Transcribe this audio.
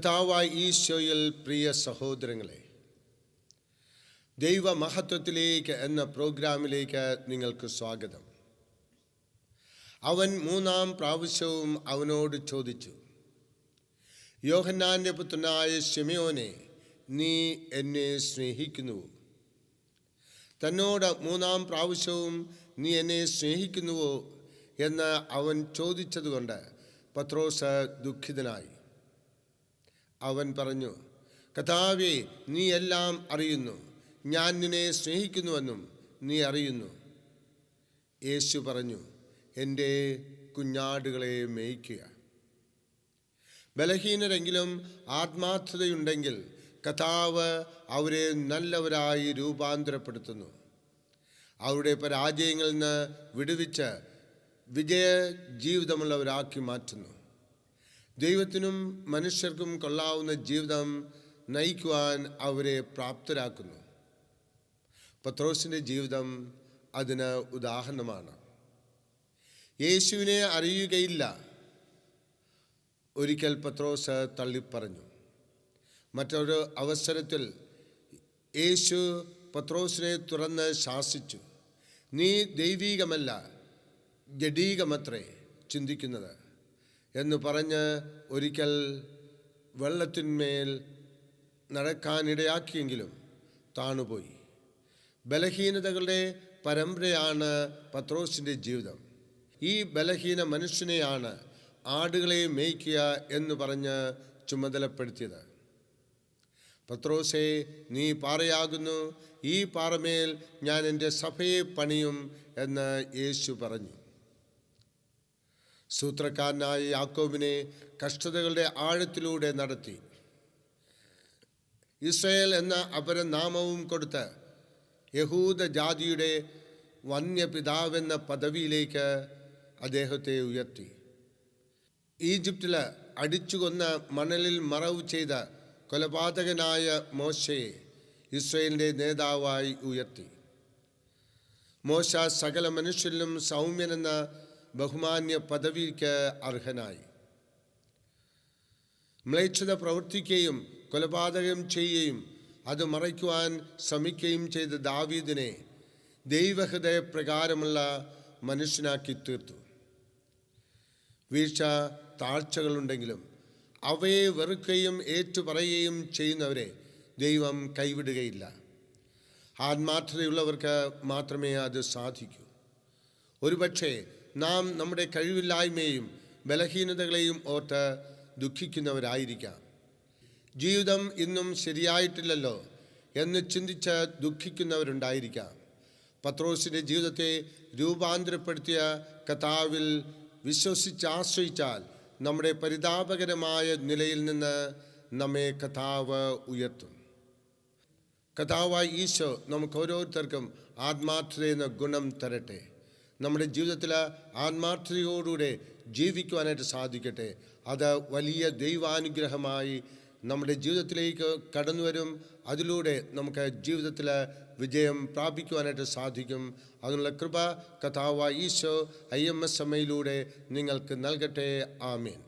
കർത്താവായ ഈശോയിൽ പ്രിയ സഹോദരങ്ങളെ, ദൈവമഹത്വത്തിലേക്ക് എന്ന പ്രോഗ്രാമിലേക്ക് നിങ്ങൾക്ക് സ്വാഗതം. അവൻ മൂന്നാം പ്രാവശ്യവും അവനോട് ചോദിച്ചു, യോഹന്നാന്റെ പുത്രനായ ശിമയോനെ, നീ എന്നെ സ്നേഹിക്കുന്നുവോ? തന്നോട് മൂന്നാം പ്രാവശ്യവും നീ എന്നെ സ്നേഹിക്കുന്നുവോ എന്ന് അവൻ ചോദിച്ചതുകൊണ്ട് പത്രോസ് ദുഃഖിതനായി. അവൻ പറഞ്ഞു, കർത്താവേ, നീ എല്ലാം അറിയുന്നു, ഞാൻ നിന്നെ സ്നേഹിക്കുന്നുവെന്നും നീ അറിയുന്നു. യേശു പറഞ്ഞു, എൻ്റെ കുഞ്ഞാടുകളെ മേയ്ക്കുക. ബലഹീനരെങ്കിലും ആത്മാർത്ഥതയുണ്ടെങ്കിൽ കർത്താവ് അവരെ നല്ലവരായി രൂപാന്തരപ്പെടുത്തുന്നു. അവരുടെ പരാജയങ്ങളിൽ നിന്ന് വിടുവിച്ച് വിജയ ജീവിതമുള്ളവരാക്കി മാറ്റുന്നു. ദൈവത്തിനും മനുഷ്യർക്കും കൊള്ളാവുന്ന ജീവിതം നയിക്കുവാൻ അവരെ പ്രാപ്തരാക്കുന്നു. പത്രോസിൻ്റെ ജീവിതം അതിന് ഉദാഹരണമാണ്. യേശുവിനെ അറിയുകയില്ല ഒരിക്കൽ പത്രോസ് തള്ളിപ്പറഞ്ഞു. മറ്റൊരു അവസരത്തിൽ യേശു പത്രോസിനെ തുറന്ന് ശാസിച്ചു, നീ ദൈവീകമല്ല ജഡീകമത്രേ ചിന്തിക്കുന്നത് എന്ന് പറഞ്ഞ് ഒരിക്കൽ വെള്ളത്തിന്മേൽ നടക്കാനിടയാക്കിയെങ്കിലും താണുപോയി. ബലഹീനതകളുടെ പരമ്പരയാണ് പത്രോസിൻ്റെ ജീവിതം. ഈ ബലഹീന മനുഷ്യനെയാണ് ആടുകളെ മേയ്ക്കുക എന്ന് പറഞ്ഞ് ചുമതലപ്പെടുത്തിയത്. പത്രോസേ, നീ പാറയാകുന്നു, ഈ പാറമേൽ ഞാൻ എൻ്റെ സഭയെ പണിയും എന്ന് യേശു പറഞ്ഞു. സൂത്രക്കാരനായ യാക്കോബിനെ കഷ്ടതകളുടെ ആഴത്തിലൂടെ നടത്തി. ഇസ്രായേൽ എന്ന അപരനാമവും കൊടുത്ത് യഹൂദ ജാതിയുടെ വന്യപിതാവെന്ന പദവിയിലേക്ക് അദ്ദേഹത്തെ ഉയർത്തി. ഈജിപ്തിൽ അടിച്ചുകൊന്ന മണലിൽ മറവ് ചെയ്ത കൊലപാതകനായ മോശയെ ഇസ്രായേലിൻ്റെ നേതാവായി ഉയർത്തി. മോശ സകല മനുഷ്യരിലും സൗമ്യനെന്ന ബഹുമാന്യ പദവിക്ക് അർഹനായി. മ്ലേച്ഛത പ്രവർത്തിക്കുകയും കൊലപാതകം ചെയ്യുകയും അത് മറയ്ക്കുവാൻ ശ്രമിക്കുകയും ചെയ്ത ദാവീദിനെ ദൈവഹൃദയപ്രകാരമുള്ള മനുഷ്യനാക്കി തീർത്തു. വീഴ്ച താഴ്ചകളുണ്ടെങ്കിലും അവയെ വെറുക്കുകയും ഏറ്റുപറയുകയും ചെയ്യുന്നവരെ ദൈവം കൈവിടുകയില്ല. ആത്മാർത്ഥതയുള്ളവർക്ക് മാത്രമേ അത് സാധിക്കൂ. ഒരുപക്ഷെ നാം നമ്മുടെ കഴിവില്ലായ്മയും ബലഹീനതകളെയും ഓർത്ത് ദുഃഖിക്കുന്നവരായിരിക്കാം. ജീവിതം ഇന്നും ശരിയായിട്ടില്ലല്ലോ എന്ന് ചിന്തിച്ച് ദുഃഖിക്കുന്നവരുണ്ടായിരിക്കാം. പത്രോസിൻ്റെ ജീവിതത്തെ രൂപാന്തരപ്പെടുത്തിയ കർത്താവിൽ വിശ്വസിച്ചാശ്രയിച്ചാൽ നമ്മുടെ പരിതാപകരമായ നിലയിൽ നിന്ന് നമ്മെ കർത്താവ് ഉയർത്തും. കർത്താവായ ഈശോ നമുക്ക് ഓരോരുത്തർക്കും ആത്മാർത്ഥതയെന്ന ഗുണം തരട്ടെ. നമ്മുടെ ജീവിതത്തിൽ ആത്മാർത്ഥതയോടുകൂടെ ജീവിക്കുവാനായിട്ട് സാധിക്കട്ടെ. അത് വലിയ ദൈവാനുഗ്രഹമായി നമ്മുടെ ജീവിതത്തിലേക്ക് കടന്നു വരും. അതിലൂടെ നമുക്ക് ജീവിതത്തിൽ വിജയം പ്രാപിക്കുവാനായിട്ട് സാധിക്കും. അതിനുള്ള കൃപ കർത്താവായ ഈശോ IMS നിങ്ങൾക്ക് നൽകട്ടെ. ആമേൻ.